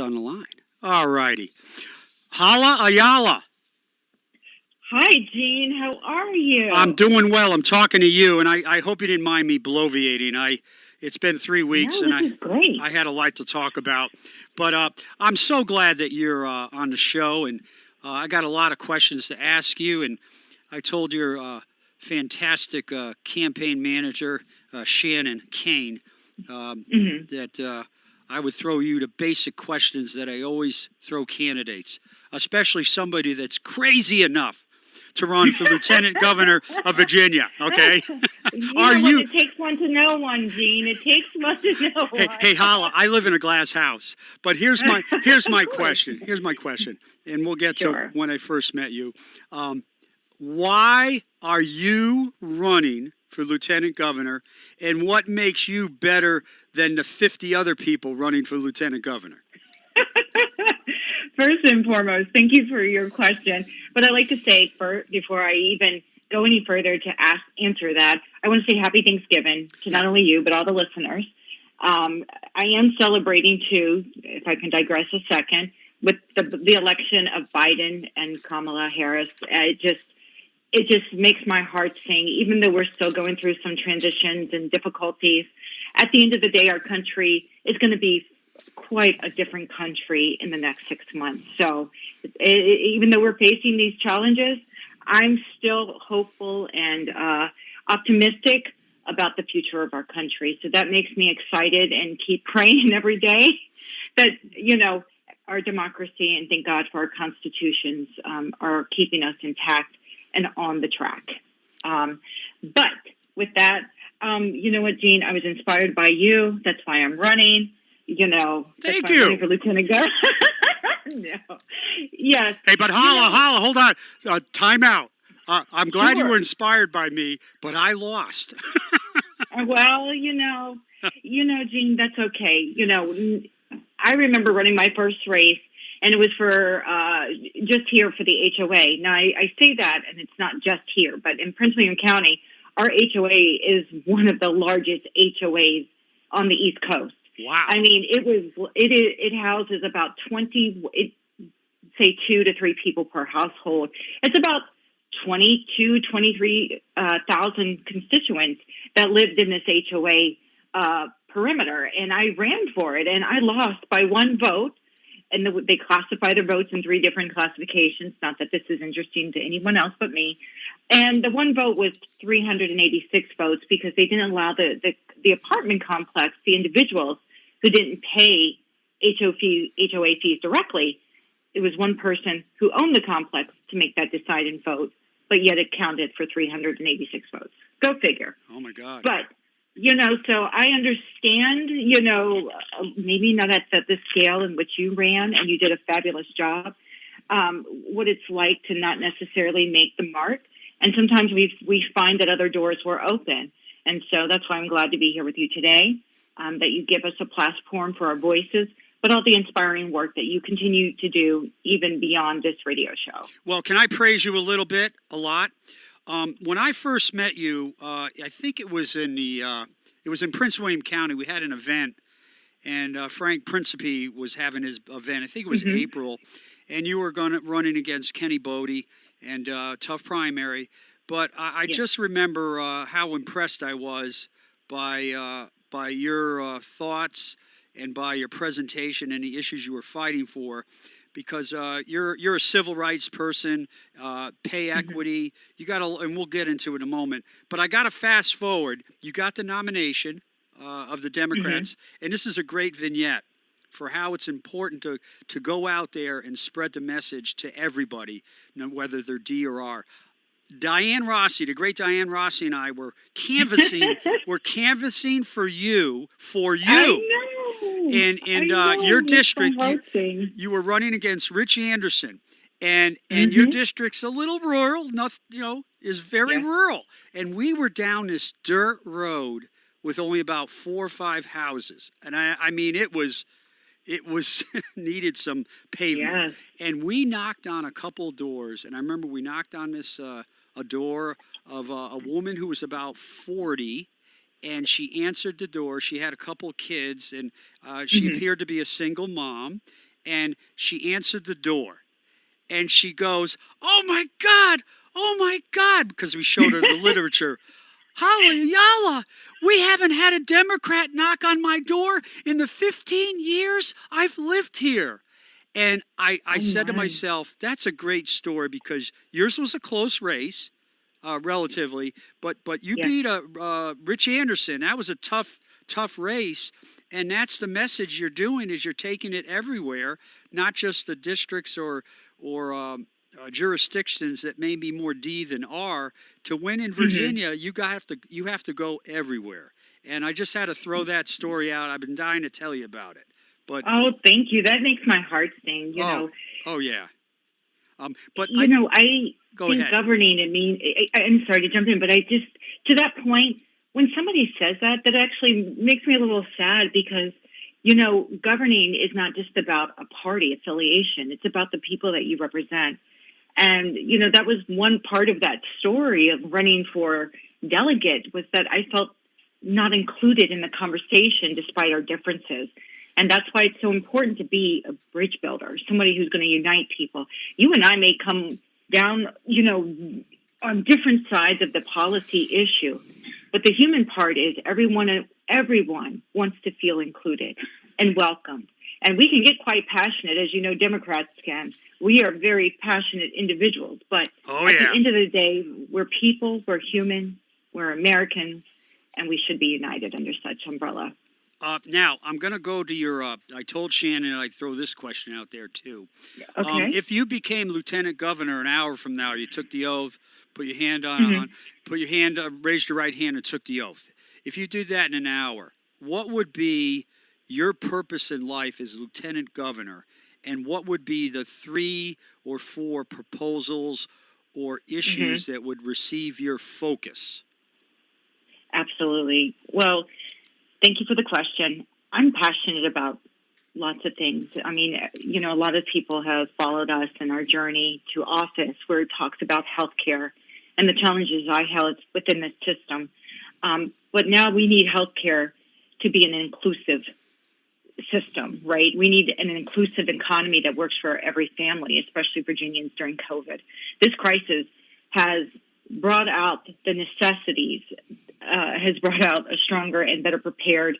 on the line. All righty. Hala, Ayala. Hi, Gene. How are I'm you? doing well. I'm talking to you, and I hope you didn't mind me bloviating. It's been 3 weeks, No, and this is great. I had a lot to talk about. But I'm so glad that you're on the show, and I got a lot of questions to ask you. And I told your fantastic campaign manager, Shannon Kane, hmm that I would throw you to basic questions that I always throw candidates, especially somebody that's crazy enough to run for lieutenant governor of Virginia. Okay, You are know what? you? It takes one to know one, Gene. It takes one to know Hey, one. hey, Hala, I live in a glass house, but here's my Of course. question. Here's my question, and we'll get to Sure. when I first met you. Um, why are you running for lieutenant governor, and what makes you better than the 50 other people running for lieutenant governor? First and foremost, thank you for your question. But I'd like to say, before I even go any further to answer that, I want to say happy Thanksgiving to Yeah. not only you, but all the listeners. I am celebrating too, if I can digress a second, with the election of Biden and Kamala Harris. It just makes my heart sing, even though we're still going through some transitions and difficulties. At the end of the day, our country is going to be quite a different country in the next 6 months. So even though we're facing these challenges, I'm still hopeful and optimistic about the future of our country. So that makes me excited and keep praying every day that, our democracy and thank God for our constitutions are keeping us intact and on the track. But with that, you know what, Gene? I was inspired by you. That's why I'm running. That's Thank why I'm running you. for lieutenant governor. No. Yes. Hey, but Hala, hold on. Time out. I'm glad you were Sure. inspired by me, but I lost. Well, Gene, that's okay. I remember running my first race, and it was for just here for the HOA. Now, I say that, and it's not just here, but in Prince William County, our HOA is one of the largest HOAs on the East Coast. Wow. I mean, it houses about say 2 to 3 people per household. It's about 23,000 constituents that lived in this HOA perimeter, and I ran for it, and I lost by one vote. And they classify their votes in 3 different classifications. Not that this is interesting to anyone else but me. And the one vote was 386 votes because they didn't allow the apartment complex, the individuals who didn't pay HOA fees directly. It was one person who owned the complex to make that decide and vote, but yet it counted for 386 votes. Go figure. Oh my God. But so I understand, maybe not at the scale in which you ran, and you did a fabulous job, what it's like to not necessarily make the mark. And sometimes we find that other doors were open. And so that's why I'm glad to be here with you today, that you give us a platform for our voices, but all the inspiring work that you continue to do even beyond this radio show. Well, can I praise you a lot? When I first met you, I think it was in Prince William County. We had an event, and Frank Principe was having his event. I think it was Mm-hmm. April, and you were running against Kenny Bodie, and tough primary. But I Yes. just remember how impressed I was by your thoughts and by your presentation and the issues you were fighting for. Because you're a civil rights person, pay Mm-hmm. equity. You got to, and we'll get into it in a moment. But I got to fast forward. You got the nomination of the Mm-hmm. Democrats, and this is a great vignette for how it's important to go out there and spread the message to everybody, whether they're D or R. Diane Rossi, the great Diane Rossi, and I were canvassing. We're canvassing for you, I know. and I know. your It makes my district. heart sing. You were running against Rich Anderson, and your Mm-hmm. district's a little rural, not is very Yes. rural. And we were down this dirt road with only about 4 or 5 houses, and I mean it was needed some pavement. Yes. And we knocked on a couple doors, and I remember we knocked on this a door of a woman who was about 40. And she answered the door. She had a couple kids, and she Mm-hmm. appeared to be a single mom. and she answered the door. And she goes, "Oh my God! Oh my God!" Because we showed her the literature. "Hala, Ayala, we haven't had a Democrat knock on my door in the 15 years I've lived here." And I Oh said to my. myself, that's a great story because yours was a close race, relatively, but you Yes. beat Rich Anderson. That was a tough race, and that's the message you're doing is you're taking it everywhere, not just the districts or jurisdictions that may be more D than R. To win in Hmm. Virginia, you have to go everywhere. And I just had to throw that story out. I've been dying to tell you about it, but Oh, thank you. That makes my heart sing. oh oh yeah. But I go think ahead. governing, I'm sorry to jump in, but I just, to that point, when somebody says that, that actually makes me a little sad because, governing is not just about a party affiliation. It's about the people that you represent. And, that was one part of that story of running for delegate was that I felt not included in the conversation despite our differences. And that's why it's so important to be a bridge builder, somebody who's going to unite people. You and I may come down, on different sides of the policy issue, but the human part is everyone wants to feel included and welcomed. And we can get quite passionate, as you know, Democrats can. We are very passionate individuals, but Oh at the yeah. end of the day, we're people, we're human, we're Americans, and we should be united under such umbrella. Now I'm going to go to your. I told Shannon I'd throw this question out there too. Okay. If you became lieutenant governor an hour from now, you took the oath, put your hand Hmm. put your hand, raised your right hand, and took the oath. If you do that in an hour, what would be your purpose in life as lieutenant governor, and what would be the 3 or 4 proposals or Hmm. issues that would receive your focus? Absolutely. Well, thank you for the question. I'm passionate about lots of things. I mean, a lot of people have followed us in our journey to office where it talks about healthcare and the challenges I held within the system. But now we need healthcare to be an inclusive system, right? We need an inclusive economy that works for every family, especially Virginians during COVID. This crisis has brought out the necessities, has brought out a stronger and better prepared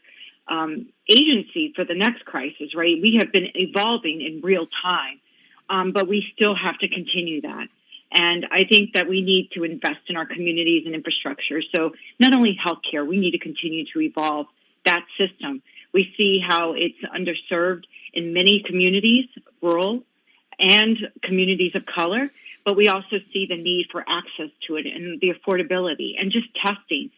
agency for the next crisis, right? We have been evolving in real time, but we still have to continue that. And I think that we need to invest in our communities and infrastructure. So not only healthcare, we need to continue to evolve that system. We see how it's underserved in many communities, rural and communities of color, but we also see the need for access to it and the affordability and just testing.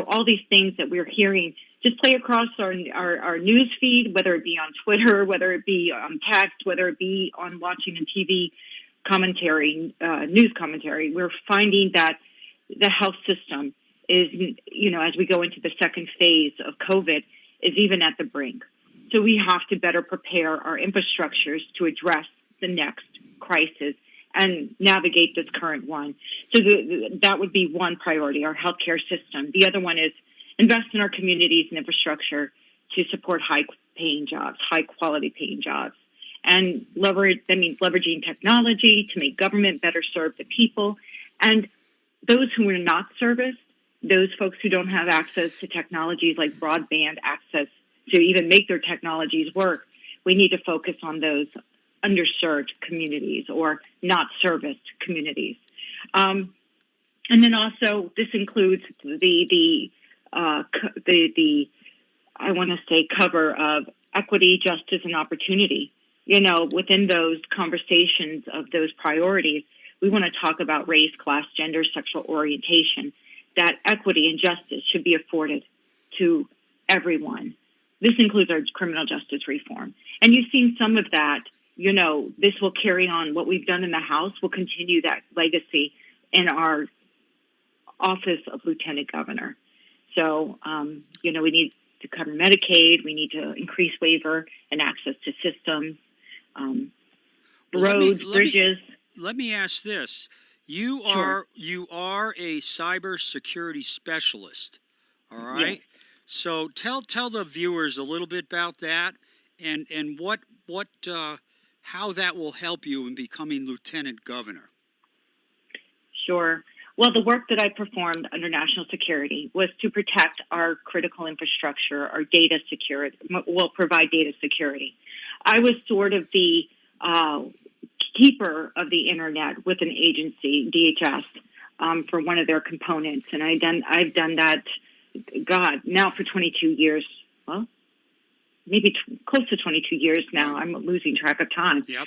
All these things that we're hearing just play across our news feed, whether it be on Twitter, whether it be on text, whether it be on watching a TV commentary, news commentary. We're finding that the health system is, as we go into the second phase of COVID, is even at the brink. So we have to better prepare our infrastructures to address the next crisis and navigate this current one. So that would be one priority, our healthcare system. The other one is invest in our communities and infrastructure to support high-paying jobs, high-quality paying jobs. And that means leveraging technology to make government better serve the people. And those who are not serviced, those folks who don't have access to technologies like broadband access to even make their technologies work, we need to focus on those underserved communities or not serviced communities. And then also this includes the I want to say cover of equity, justice, and opportunity. Within those conversations of those priorities, we want to talk about race, class, gender, sexual orientation, that equity and justice should be afforded to everyone. This includes our criminal justice reform. And you've seen some of that. This will carry on. What we've done in the House will continue that legacy in our office of Lieutenant Governor. So, we need to cover Medicaid. We need to increase waiver and access to systems, Well, roads, bridges. let me ask this. You Sure. are you are a cybersecurity specialist, all Yes. right? So tell the viewers a little bit about that and what how that will help you in becoming lieutenant governor. Sure. Well, the work that I performed under national security was to protect our critical infrastructure, our data security, will provide data security. I was sort of the keeper of the internet with an agency, DHS, for one of their components. And I've done that, God, now for 22 years. Well, maybe close to 22 years now. I'm losing track of time. Yep.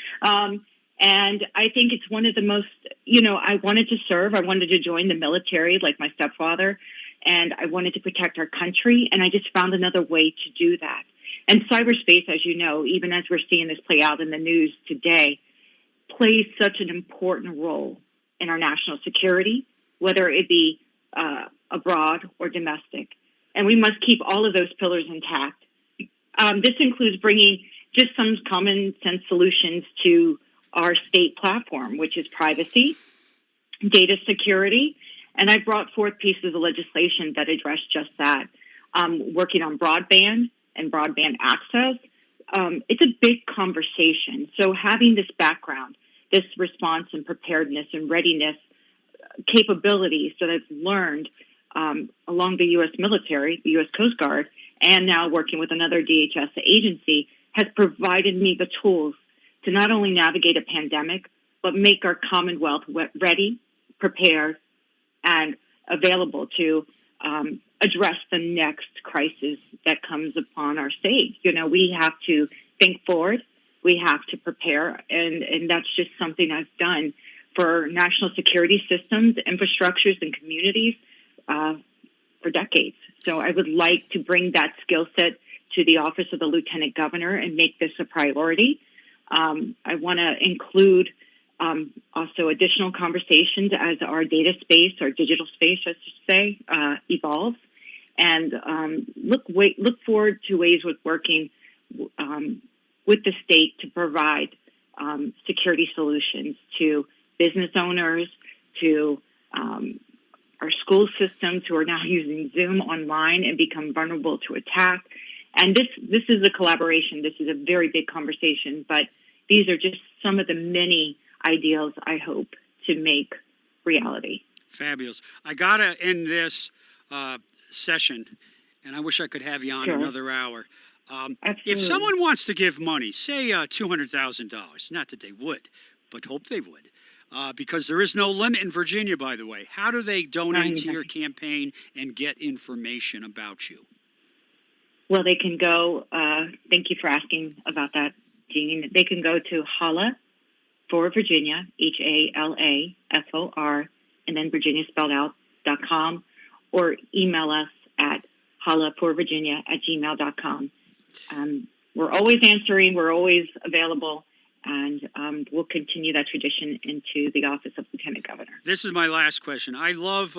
And I think it's one of the most, I wanted to serve. I wanted to join the military like my stepfather, and I wanted to protect our country. And I just found another way to do that. And cyberspace, as you know, even as we're seeing this play out in the news today, plays such an important role in our national security, whether it be abroad or domestic. And we must keep all of those pillars intact. This includes bringing just some common sense solutions to our state platform, which is privacy, data security, and I brought forth pieces of legislation that address just that. Working on broadband and broadband access, it's a big conversation. So having this background, this response and preparedness and readiness capabilities that I've learned along the U.S. military, the U.S. Coast Guard, and now working with another DHS agency has provided me the tools to not only navigate a pandemic, but make our Commonwealth ready, prepared, and available to address the next crisis that comes upon our state. We have to think forward. We have to prepare. And that's just something I've done for national security systems, infrastructures, and communities for decades. So I would like to bring that skill set to the office of the Lieutenant Governor and make this a priority. I want to include also additional conversations as our data space, our digital space, I should say, evolves, and look forward to ways with working with the state to provide security solutions to business owners, to our school systems who are now using Zoom online and become vulnerable to attack. And this is a collaboration. This is a very big conversation, but these are just some of the many ideals I hope to make reality. Fabulous. I got to end this session, and I wish I could have you on another hour. If someone wants to give money, say $200,000, not that they would, but hope they would, because there is no limit in Virginia, by the way, how do they donate to your campaign and get information about you? Well, they can go, thank you for asking about that, Jean. They can go to Hala for Virginia, HALAFOR, and then Virginia spelled out, .com, or email us at halaforvirginia@gmail.com. We're always answering, we're always available, and we'll continue that tradition into the office of Lieutenant Governor. This is my last question. I love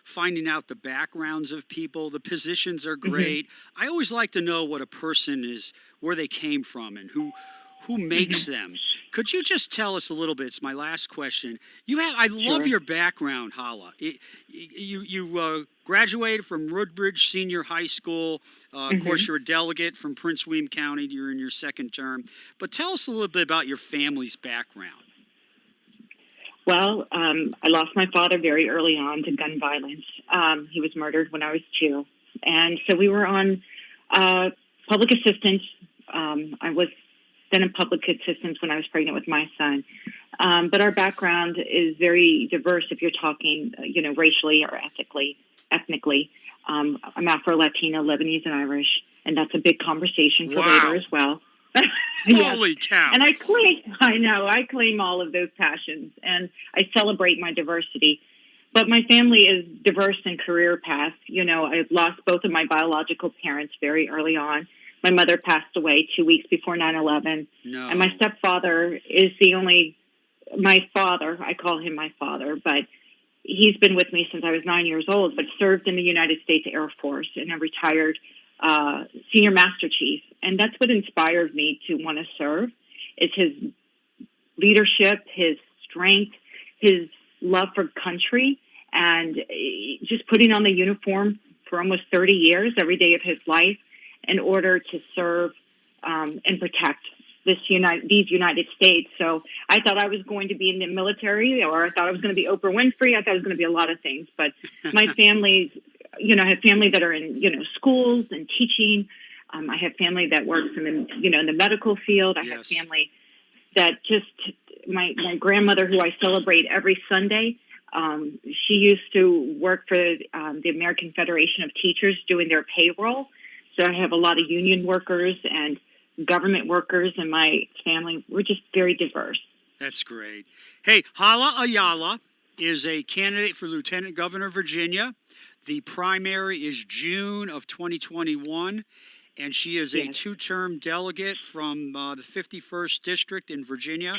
finding out the backgrounds of people. The positions are great. I always like to know what a person is, where they came from, and who makes them. Could you just tell us a little bit? It's my last question. I love your background, Hala. You graduated from Woodbridge Senior High School. Of course, you're a delegate from Prince William County. You're in your second term. But tell us a little bit about your family's background. Well, I lost my father very early on to gun violence. He was murdered when I was 2. And so we were on public assistance. I was then in public assistance when I was pregnant with my son. But our background is very diverse if you're talking, racially or ethnically. I'm Afro-Latina, Lebanese, and Irish. And that's a big conversation for later as well. Holy cow. And I claim all of those passions, and I celebrate my diversity. But my family is diverse in career paths. I lost both of my biological parents very early on. My mother passed away 2 weeks before 9/11. No. And my stepfather is my father. I call him my father, but he's been with me since I was 9 years old, but served in the United States Air Force and a retired senior master chief. And that's what inspired me to want to serve. It's his leadership, his strength, his love for country, and just putting on the uniform for almost 30 years, every day of his life, in order to serve and protect these United States. So I thought I was going to be in the military, or I thought I was going to be Oprah Winfrey. I thought it was going to be a lot of things. But my family, I have family that are in schools and teaching. I have family that works in the medical field. I have family that my grandmother, who I celebrate every Sunday. She used to work for the American Federation of Teachers doing their payroll. So I have a lot of union workers and government workers in my family. We're just very diverse. That's great. Hey, Hala Ayala is a candidate for Lieutenant Governor of Virginia. The primary is June of 2021, and she is a two-term delegate from the 51st District in Virginia,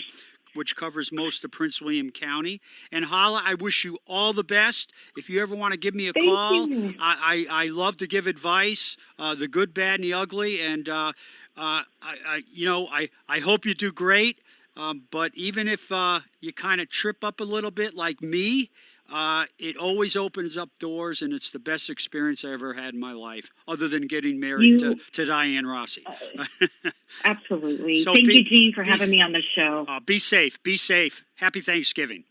which covers most of Prince William County. And Hala, I wish you all the best. If you ever want to give me a call, I love to give advice, the good, bad, and the ugly. And I hope you do great. But even if you kind of trip up a little bit like me, it always opens up doors, and it's the best experience I ever had in my life, other than getting married to Diane Rossi. Absolutely. So Thank you, Gene, for having me on the show. Be safe. Be safe. Happy Thanksgiving.